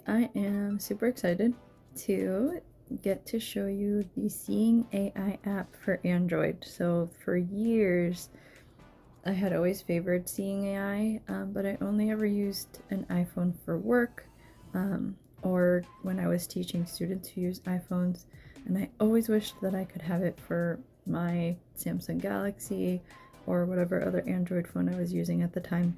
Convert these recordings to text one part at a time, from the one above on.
I am super excited to get to show you the Seeing AI app for Android. So for years, I had always favored Seeing AI, but I only ever used an iPhone for work or when I was teaching students who use iPhones. And I always wished that I could have it for my Samsung Galaxy or whatever other Android phone I was using at the time.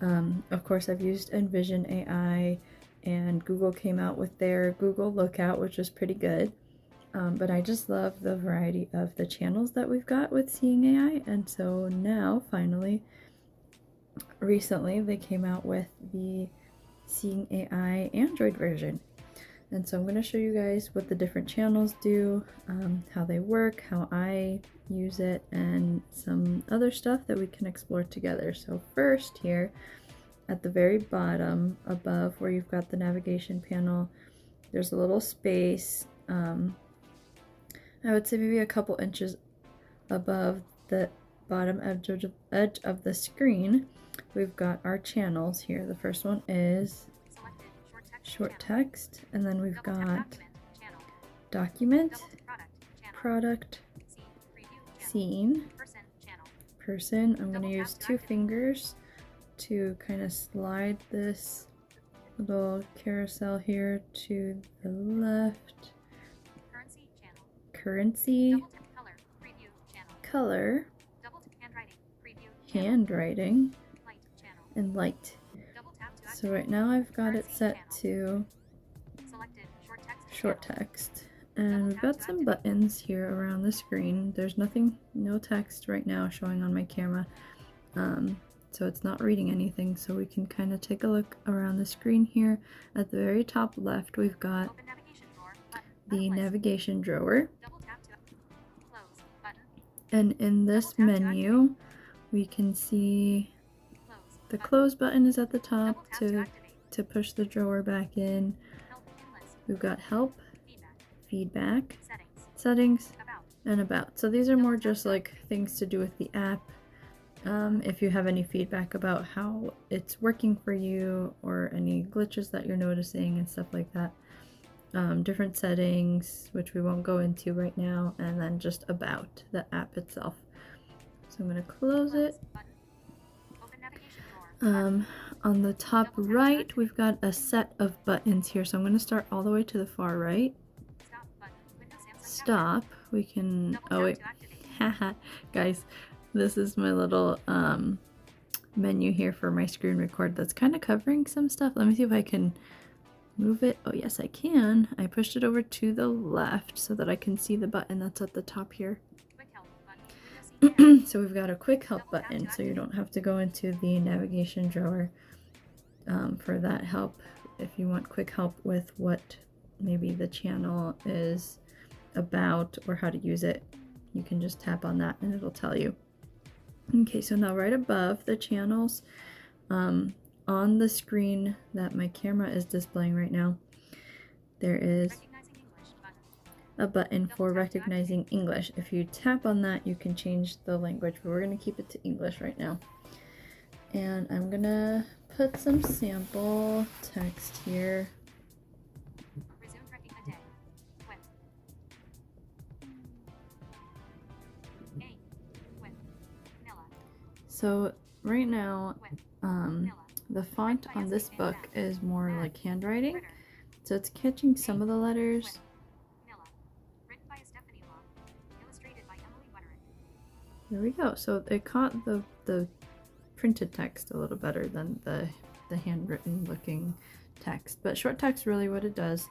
Of course, I've used Envision AI, and Google came out with their Google Lookout, which was pretty good. But I just love the variety of the channels that we've got with Seeing AI, and so now, finally, recently, they came out with the Seeing AI Android version. And so I'm going to show you guys what the different channels do, how they work, how I use it, and some other stuff that we can explore together. So first here, at the very bottom above where you've got the navigation panel, there's a little space, I would say maybe a couple inches above the bottom edge of the screen. We've got our channels here. The first one is short text, and then we've got document, product, scene, person. I'm going to use 2 fingers to kind of slide this little carousel here to the left. Currency, color, handwriting, and light. So right now I've got it set to short text, and we've got some buttons here around the screen. There's no text right now showing on my camera, so it's not reading anything, so we can kind of take a look around the screen here. At the very top left, we've got the navigation drawer, and in this menu we can see the close button is at the top to push the drawer back in. We've got help, feedback, settings, and about. So these are more just like things to do with the app. If you have any feedback about how it's working for you or any glitches that you're noticing and stuff like that. Different settings, which we won't go into right now, and then just about the app itself. So I'm going to close it. On the top right, we've got a set of buttons here. So I'm going to start all the way to the far right. Stop. We can, oh wait, haha, guys, this is my little menu here for my screen record that's kind of covering some stuff. Let me see if I can move it. Oh yes, I can. I pushed it over to the left so that I can see the button that's at the top here. So we've got a quick help button, so you don't have to go into the navigation drawer for that help. If you want quick help with what maybe the channel is about or how to use it, you can just tap on that and it'll tell you. Okay, so now right above the channels, on the screen that my camera is displaying right now, there is a button for recognizing English. If you tap on that, you can change the language, but we're going to keep it to English right now. And I'm going to put some sample text here. So right now, the font on this book is more like handwriting, so it's catching some of the letters. There we go. So it caught the printed text a little better than the handwritten looking text. But short text, really what it does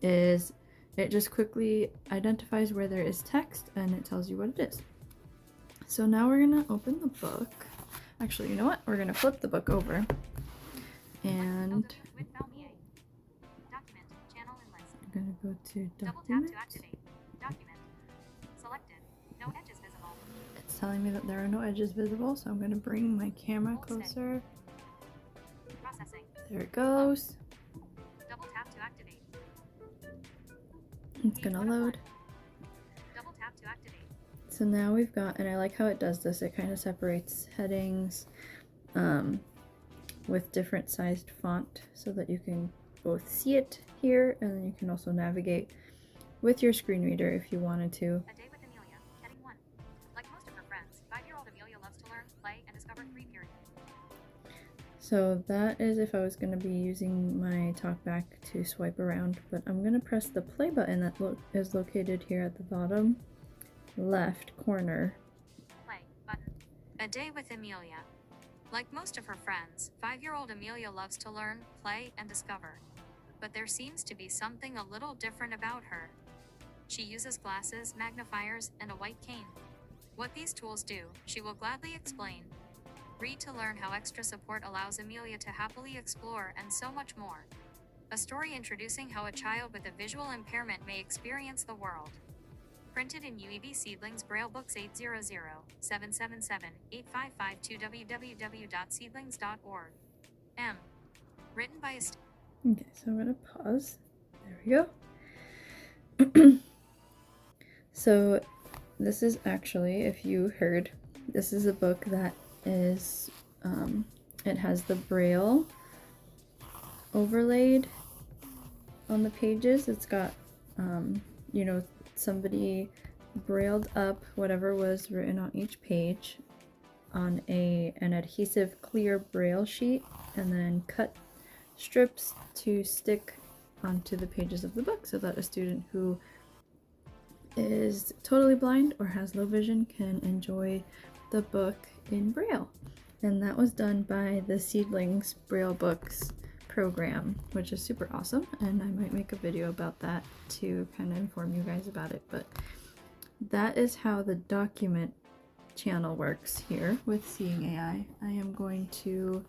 is it just quickly identifies where there is text and it tells you what it is. So now we're gonna open the book. Actually, you know what? We're gonna flip the book over, and I'm gonna go to document. It's telling me that there are no edges visible, so I'm gonna bring my camera closer. There it goes. It's gonna load. So now we've got, and I like how it does this, it kind of separates headings with different sized font so that you can both see it here, and then you can also navigate with your screen reader if you wanted to. A Day with Amelia, Heading 1. Like most of her friends, 5-year-old Amelia loves to learn, play, and discover 3 period. So that is if I was going to be using my talkback to swipe around, but I'm going to press the play button that is located here at the bottom left corner. Play button. A Day with Amelia. Like most of her friends, 5-year-old Amelia loves to learn, play, and discover. But there seems to be something a little different about her. She uses glasses, magnifiers, and a white cane. What these tools do, she will gladly explain. Read to learn how extra support allows Amelia to happily explore, and so much more. A story introducing how a child with a visual impairment may experience the world. Printed in UEB Seedlings Braille Books 800-777-8552 www.seedlings.org. M. Written by a Okay, so I'm going to pause. There we go. So this is actually, if you heard, this is a book that is, it has the Braille overlaid on the pages. It's got, you know, somebody brailled up whatever was written on each page on an adhesive clear Braille sheet, and then cut strips to stick onto the pages of the book so that a student who is totally blind or has low vision can enjoy the book in Braille. And that was done by the Seedlings Braille Books program, which is super awesome, and I might make a video about that to kind of inform you guys about it. But that is how the document channel works here with Seeing AI. I am going to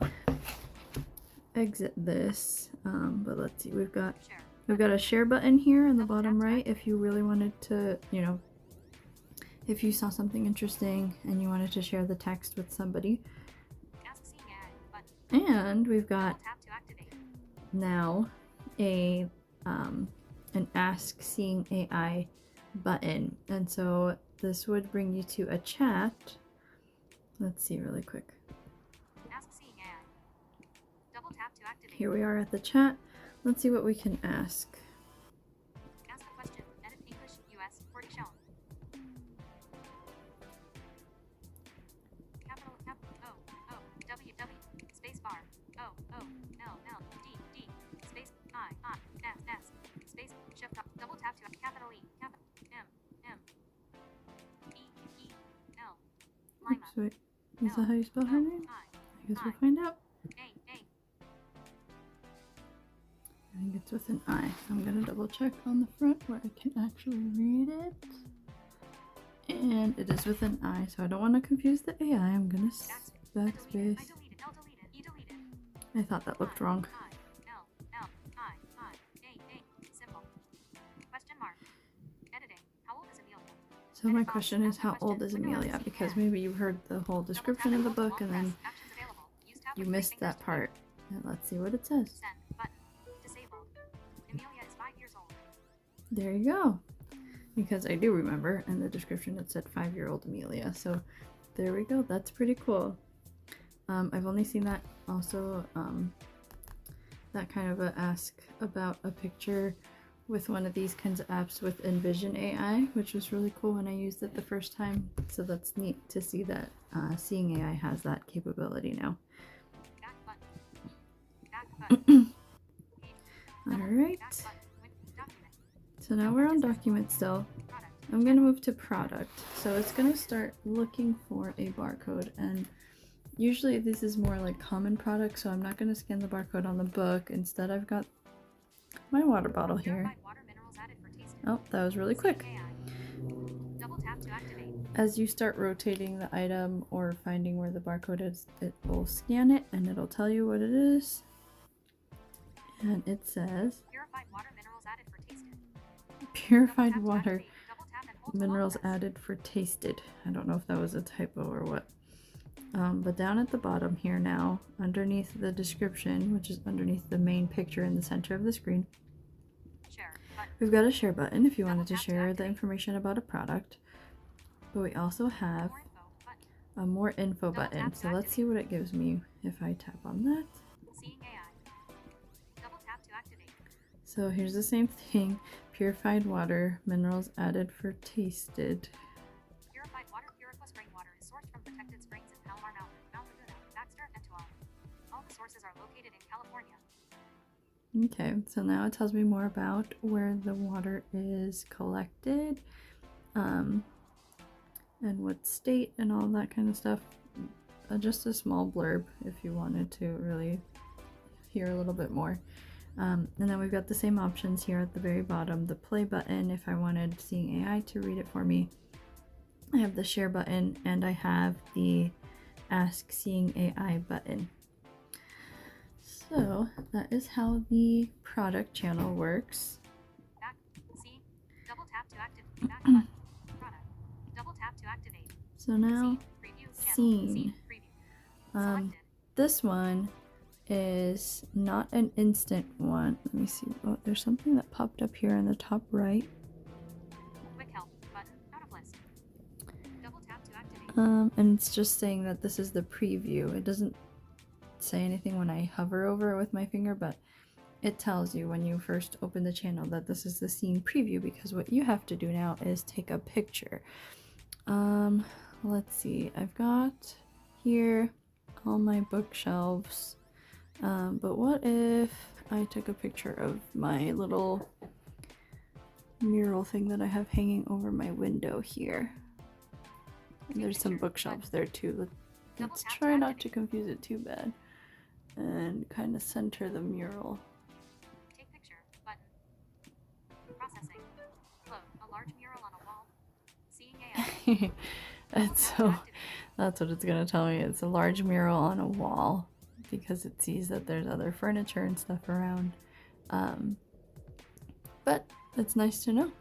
exit this, but let's see, we've got a share button here in the bottom right if you really wanted to, you know, if you saw something interesting and you wanted to share the text with somebody. And we've got now an Ask Seeing AI button, and so this would bring you to a chat. Let's see really quick. Ask Seeing AI. Double tap to activate. Here we are at the chat. Let's see what we can ask. Ask a question. Edit English US 40 shown. Capital O O W W space bar O O L L D D space I S S space shift up. Double tap to capital E capital M M E E L Lima. Oops, wait. Is that how you spell her name? I guess we'll find out. I think it's with an I. I'm gonna double check on the front where I can actually read it. And it is with an I, so I don't want to confuse the AI. I'm gonna backspace. I thought that looked wrong. So my question is, how old is Amelia? Because maybe you heard the whole description of the book and then you missed that part. And let's see what it says. There you go. Because I do remember in the description it said 5-year-old Amelia. So there we go. That's pretty cool. I've only seen that also, that kind of a ask about a picture with one of these kinds of apps with Envision AI, which was really cool when I used it the first time. So that's neat to see that Seeing AI has that capability now. Alright. So now we're on document still. I'm going to move to product. So it's going to start looking for a barcode, and usually this is more like common products, so I'm not going to scan the barcode on the book. Instead, I've got my water bottle here. Oh, that was really quick. As you start rotating the item or finding where the barcode is, it will scan it and it'll tell you what it is. And it says purified water minerals added for tasted. I don't know if that was a typo or what. But down at the bottom here now, underneath the description, which is underneath the main picture in the center of the screen, we've got a share button if you wanted to share the information about a product. But we also have a more info button. So let's see what it gives me if I tap on that. Seeing AI. Double tap to activate. So here's the same thing. Purified water, minerals added for tasted. Purified water, Puriqua spring water is sourced from protected springs in Palomar Mountain, Mount Laguna, Baxter, and Tuolumne. All the sources are located in California. Okay, so now it tells me more about where the water is collected, and what state and all that kind of stuff. Just a small blurb if you wanted to really hear a little bit more. And then we've got the same options here at the very bottom. The play button if I wanted Seeing AI to read it for me. I have the share button, and I have the Ask Seeing AI button. So that is how the product channel works. Back, see, double tap to activate. Back button, product, double tap to activate. So now, See, preview, channel, Scene. see, preview. Selected. This one is not an instant one. Let me see. Oh, there's something that popped up here in the top right. Quick help button, out of list. Double tap to activate. And it's just saying that this is the preview. It doesn't say anything when I hover over it with my finger, but it tells you when you first open the channel that this is the scene preview, because what you have to do now is take a picture. Let's see. I've got here all my bookshelves. But what if I took a picture of my little mural thing that I have hanging over my window here? And there's some bookshelves there too. Let's try not to confuse it too bad. And kind of center the mural. Take picture button. Processing. Load a large mural on a wall. Seeing AI. That's what it's gonna tell me. It's a large mural on a wall, because it sees that there's other furniture and stuff around. But it's nice to know.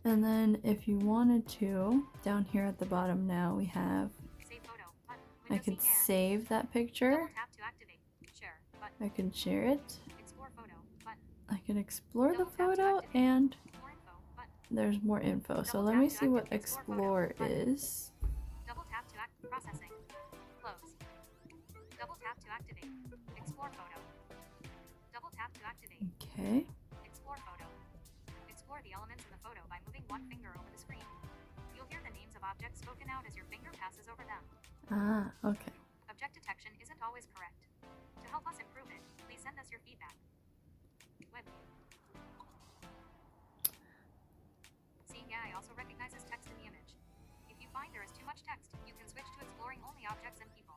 And then if you wanted to, down here at the bottom now we have, Save photo button. I Window could seeing AI. save that picture. Double tap to activate. Share button. I can share it. Explore photo button. I can explore the Double tap to photo, activate. and More info button. there's more info. So Double let tap me to see what activate Explore explore photo button. is. Double tap to processing. Close. Double tap to activate. Explore photo. Double tap to activate. Okay. Explore photo. Explore the elements in the photo by moving one finger over the screen. You'll hear the names of objects spoken out as your finger passes over them. Ah, okay. Object detection isn't always correct. To help us improve it, please send us your feedback. Web view. Seeing AI also recognizes text in the image. If you find there is too much text, you can switch to exploring only objects and people.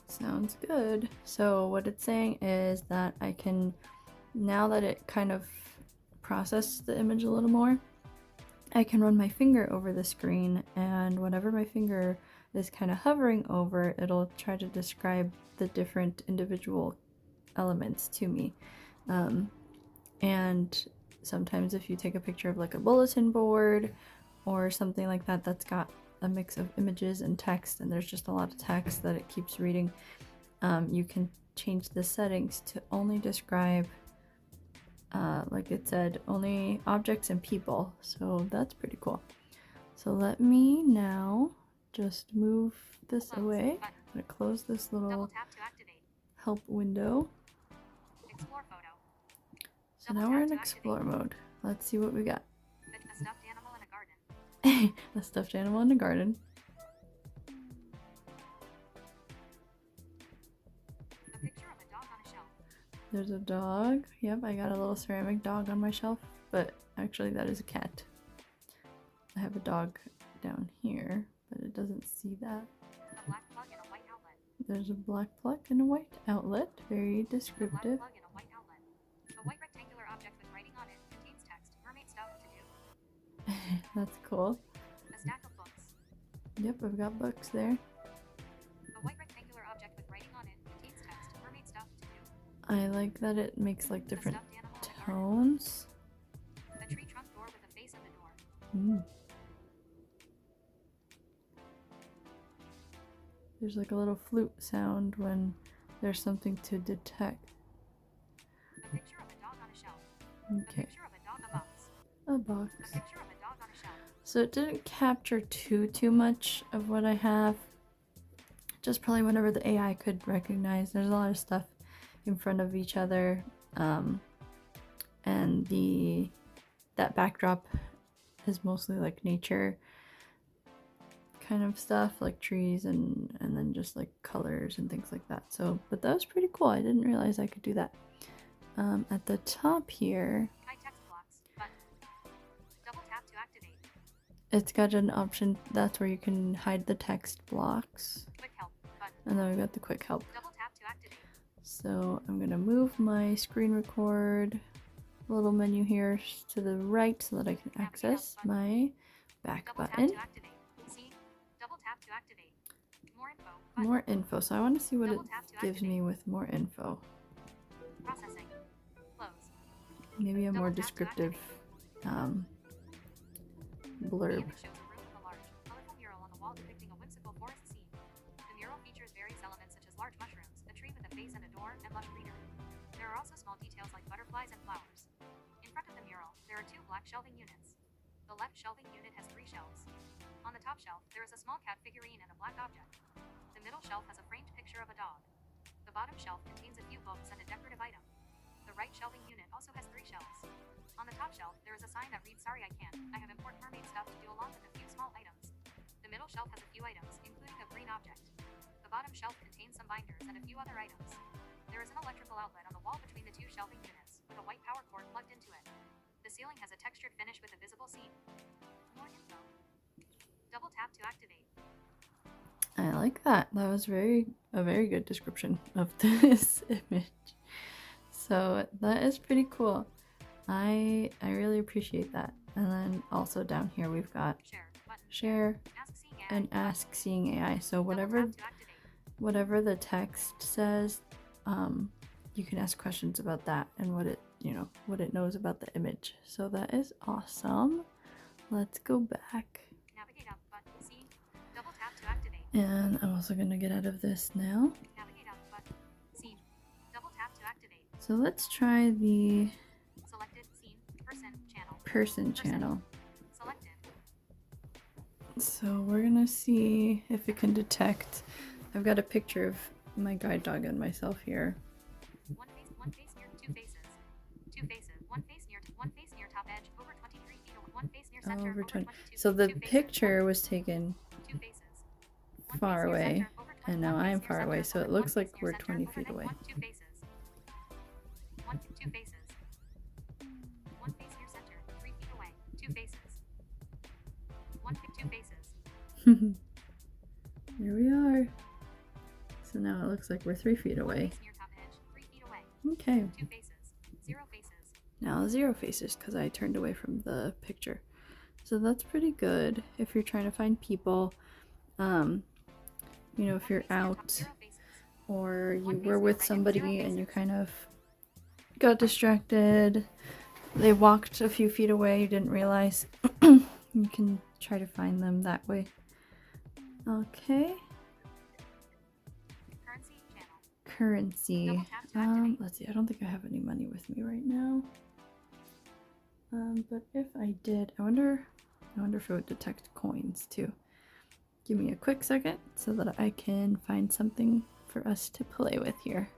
Sounds good. So what it's saying is that I can, now that it kind of processed the image a little more, I can run my finger over the screen, and whatever my finger is kind of hovering over, it'll try to describe the different individual elements to me. And sometimes if you take a picture of like a bulletin board or something like that that's got a mix of images and text, and there's just a lot of text that it keeps reading, you can change the settings to only describe, like it said, only objects and people. So that's pretty cool. So let me now just move this Close away. button. I'm gonna close this Double little tap to activate. help window. Explore photo. So Double now tap we're in to explore activate. mode. Let's see what we got. A stuffed animal in a garden. A stuffed animal in the garden. A picture of a dog on a shelf. There's a dog. Yep, I got a little ceramic dog on my shelf, but actually that is a cat. I have a dog down here, but it doesn't see that. A black plug in a white outlet. There's a black plug and a white outlet. Very A black descriptive. plug in a white outlet. A white rectangular object with writing on it contains text. Mermaid stuff to do. That's cool. A stack of books. Yep, I've got books there. A white rectangular object with writing on it contains text. Mermaid stuff to do. I like that it makes like different A stuffed animal in a garden. tones. A tree trunk door with a face in the door. There's like a little flute sound when there's something to detect. A picture of a dog on a shelf. Okay, A picture of a dog a box. a box. A picture of a dog on a shelf. So it didn't capture too much of what I have. Just probably whatever the AI could recognize. There's a lot of stuff in front of each other. and that backdrop is mostly like nature kind of stuff, like trees and then just like colors and things like that. So, but that was pretty cool. I didn't realize I could do that. At the top here, Hide text blocks button. Double tap to activate. it's got an option that's where you can hide the text blocks. Quick help button. And then we got the quick help. Double tap to activate. So I'm gonna move my screen record little menu here to the right so that I can access my back Double button. tap to activate. See? Double tap to activate. More info button. More info. So I want to see what it Double tap to gives activate. me with more info. Processing. Close. Maybe a more Double tap to descriptive The blurb. image shows a room with a large, colorful mural on the wall depicting a whimsical forest scene. The mural features various elements such as large mushrooms, a tree with a face and a door, and lush greenery. There are also small details like butterflies and flowers. In front of the mural, there are 2 black shelving units. The left shelving unit has 3 shelves. On the top shelf, there is a small cat figurine and a black object. The middle shelf has a framed picture of a dog. The bottom shelf contains a few books and a decorative item. The right shelving unit also has 3 shelves. On the top shelf, there is a sign that reads, "Sorry I can't. I have important mermaid stuff to do," along with a few small items. The middle shelf has a few items, including a green object. The bottom shelf contains some binders and a few other items. There is an electrical outlet on the wall between the 2 shelving units, with a white power cord plugged into it. The ceiling has a textured finish with a visible seam. More info. Double tap to activate. I like that. That was a very good description of this image. So that is pretty cool. I really appreciate that. And then also down here we've got Share button. share Ask Seeing AI and button. ask seeing AI. So Double whatever tap to activate. whatever the text says, you can ask questions about that and what it knows about the image. So that is awesome. Let's go back. Navigate out button. See? Double tap to activate. And I'm also gonna get out of this now. Navigate out button. Scene. Double tap to activate. So let's try the Selected scene. Person channel. person channel. Selected. So we're gonna see if it can detect. I've got a picture of my guide dog and myself here. One face near 2 faces. 2 faces. One face near top edge over 23 feet away. One face near center Over over 20. 22 So feet. the 2 faces. picture was taken 2 faces. One far face near away, center over 20 and now one I'm face far near away, center so it over looks 1 like face we're near center 20 over feet away. 2 faces. 2 faces. One face near center 3 feet away. 2 faces. 2 faces. Here we are. So now it looks like we're 3 feet One away. face near top edge 3 feet away. Okay. 2 faces. 0 faces. Now 0 faces because I turned away from the picture. So that's pretty good if you're trying to find people. If you're out or you were with somebody and you kind of got distracted, they walked a few feet away, you didn't realize, you can try to find them that way. Okay. Currency channel. Currency. Double tap to activate. Let's see, I don't think I have any money with me right now. But if I did, I wonder if it would detect coins too. Give me a quick second so that I can find something for us to play with here.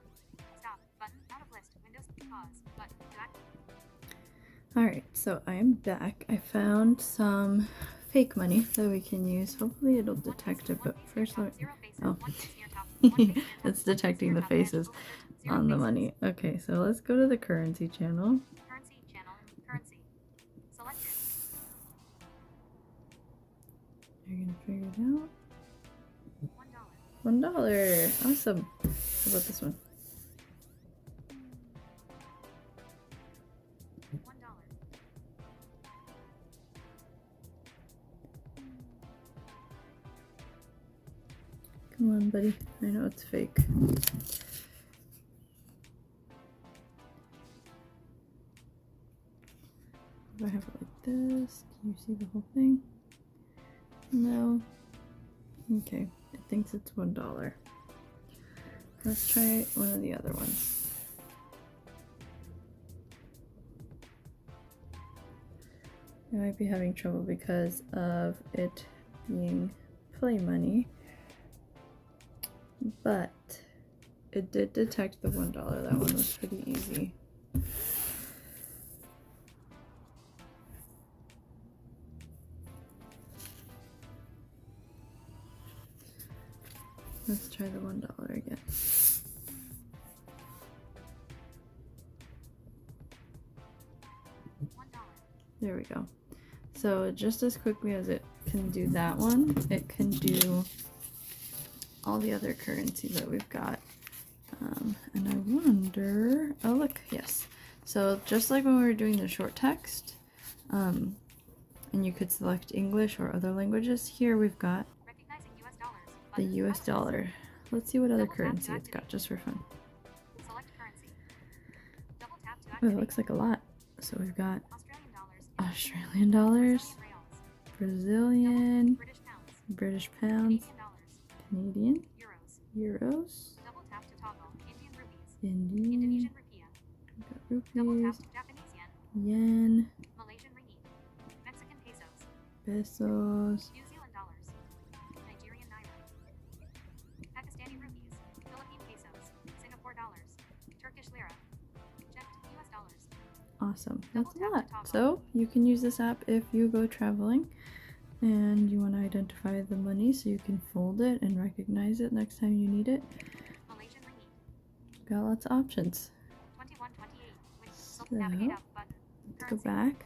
Stop button. Out of list. Windows. Pause button. To act. Alright, so I am back. I found some fake money that we can use. Hopefully it'll detect it, but first let me... 0 faces. Oh. 1 face near top. 1 face near top. It's detecting the faces on the money. Okay, so let's go to the currency channel. Currency channel. Currency. Selected. You're gonna figure it out. $1. $1. Awesome. How about this one? $1. Come on, buddy. I know it's fake. If I have it like this, can you see the whole thing? No. Okay, it thinks it's $1. Let's try one of the other ones. I might be having trouble because of it being play money, but it did detect the $1. That one was pretty easy. Let's try the $1 again. There we go. So just as quickly as it can do that one, it can do all the other currencies that we've got. And I wonder, oh look, yes. So just like when we were doing the short text, and you could select English or other languages, here we've got the US dollar. Let's see what other currency it's got just for fun. Oh, it looks like a lot. So we've got Australian dollars, Brazilian, British pounds, Canadian, euros, Indian, rupees, yen, pesos, awesome. That's a lot. So you can use this app if you go traveling and you want to identify the money so you can fold it and recognize it next time you need it. Got lots of options. So let's go back.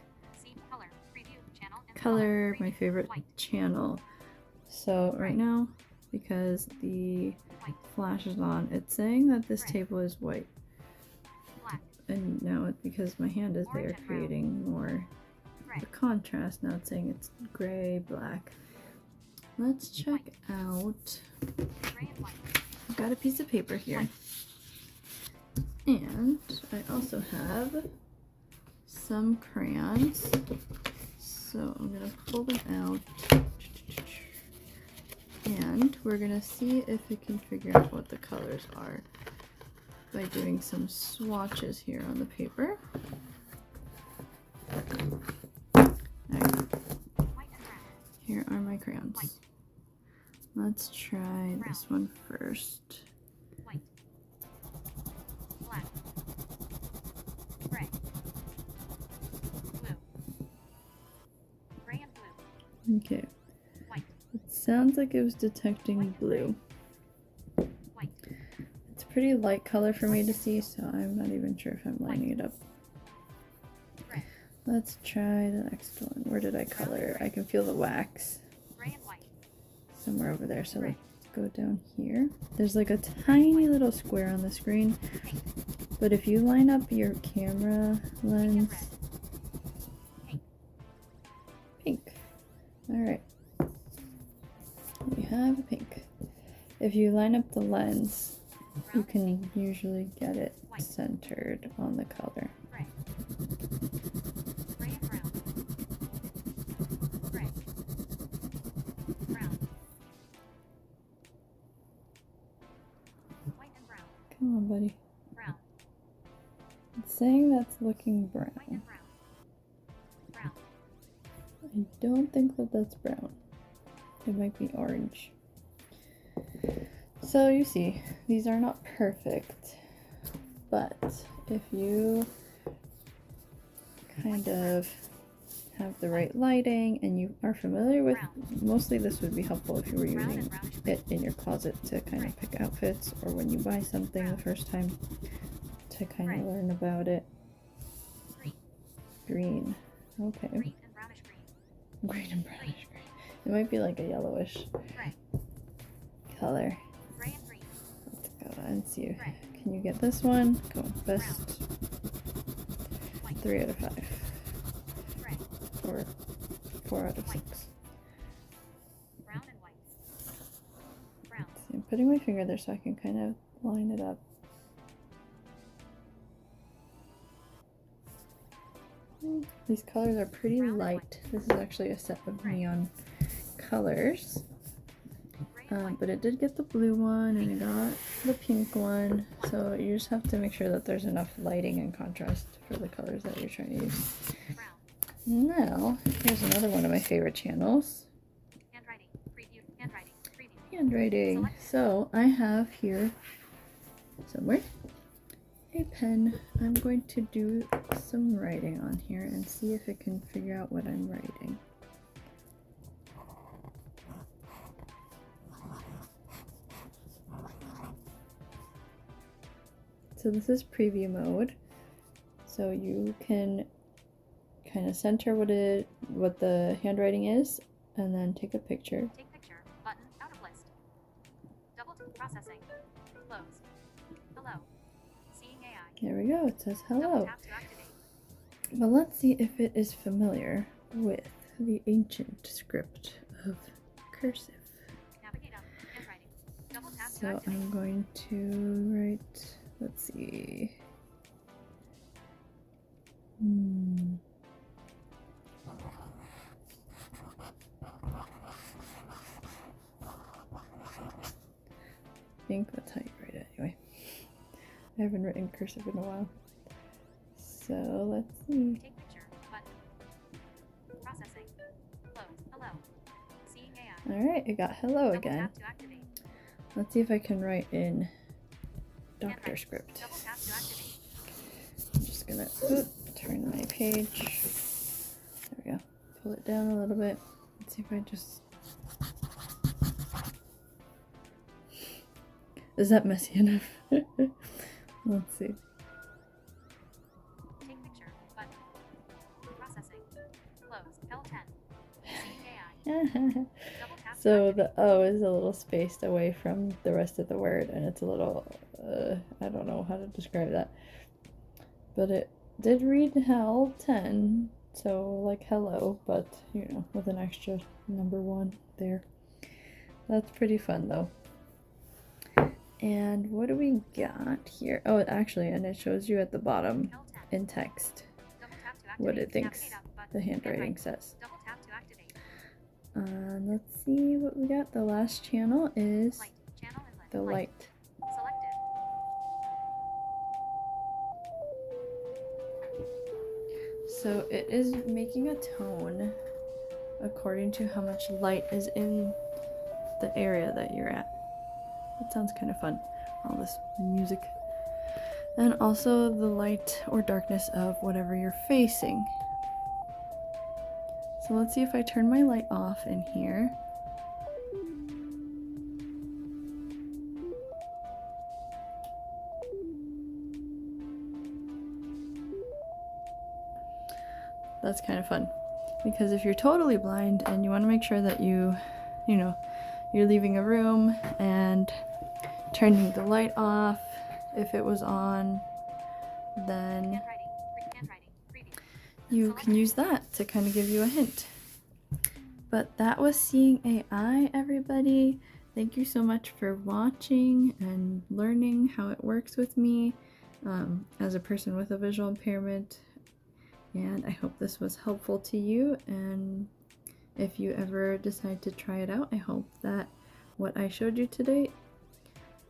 Color, my favorite channel. So right now, because the flash is on, it's saying that this table is white. And now it's because my hand is there creating more the contrast. Now it's saying it's gray, black. Let's check out. I've got a piece of paper here. And I also have some crayons. So I'm gonna pull them out. And we're gonna see if it can figure out what the colors are by doing some swatches here on the paper. Right. Here are my crayons. Let's try this one first. Okay. It sounds like it was detecting blue. It's a pretty light color for me to see, so I'm not even sure if I'm lining it up. Let's try the next one. Where did I color? I can feel the wax somewhere over there, so let's go down here. There's like a tiny little square on the screen, but if you line up your camera lens, pink. Alright, we have a pink. If you line up the lens, you can usually get it centered on the color. Come on, buddy. It's saying that's looking brown. I don't think that that's brown. It might be orange. So you see, these are not perfect, but if you kind of have the right lighting and you are familiar with, mostly this would be helpful if you were using it in your closet to kind of pick outfits, or when you buy something the first time to kind of learn about it. Green. Okay. Green and brownish green. It might be like a yellowish color. Let's go and see. Can you get this one? Go. Best 3 out of 5. Or 4 out of 6. See, I'm putting my finger there so I can kind of line it up. These colors are pretty light. This is actually a set of neon colors. But it did get the blue one and it got the pink one. So you just have to make sure that there's enough lighting and contrast for the colors that you're trying to use. Now, here's another one of my favorite channels. Handwriting. So I have here somewhere a pen. I'm going to do some writing on here and see if it can figure out what I'm writing. So this is preview mode. So you can kind of center what the handwriting is, and then take a picture. Take picture. Button. Out of list. Double processing. Close. Hello. Seeing AI. There we go. It says hello. Double tap to activate. But let's see if it is familiar with the ancient script of cursive. Navigate up. Handwriting. Double tap to So activate. I'm going to write, let's see. I think that's how you write it anyway. I haven't written cursive in a while. So let's see. Take picture. Button. Processing. Close. Hello. Seeing AI. Alright, it got hello Double again. tap to activate. Let's see if I can write in doctor Handwriting. script. Double tap to activate. I'm just gonna turn my page. There we go. Pull it down a little bit. Let's see if I just... Is that messy enough? Let's see. Take picture. Button. Processing. Close. L10. Seeing AI. Double tap to So activate. the O is a little spaced away from the rest of the word, and it's a little, I don't know how to describe that. But it did read hell 10, so like hello, but you know, with an extra number 1 there. That's pretty fun though. And what do we got here? Oh, actually, and it shows you at the bottom L10. in text Double tap to activate. what it thinks Navigate up. Button. the handwriting Handwriting. says. Double tap to activate. Let's see what we got. The last channel is Light. Channel inlet. the light. Selected. So it is making a tone according to how much light is in the area that you're at. It sounds kind of fun, all this music. And also the light or darkness of whatever you're facing. So let's see if I turn my light off in here. That's kind of fun, because if you're totally blind and you want to make sure that you know, you're leaving a room and turning the light off, if it was on, then Handwriting. Preview. you can use that to kind of give you a hint. But that was Seeing AI, everybody. Thank you so much for watching and learning how it works with me as a person with a visual impairment. And I hope this was helpful to you. And if you ever decide to try it out, I hope that what I showed you today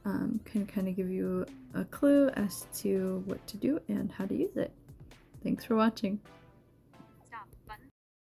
can kind of give you a clue as to what to do and how to use it. Thanks for watching.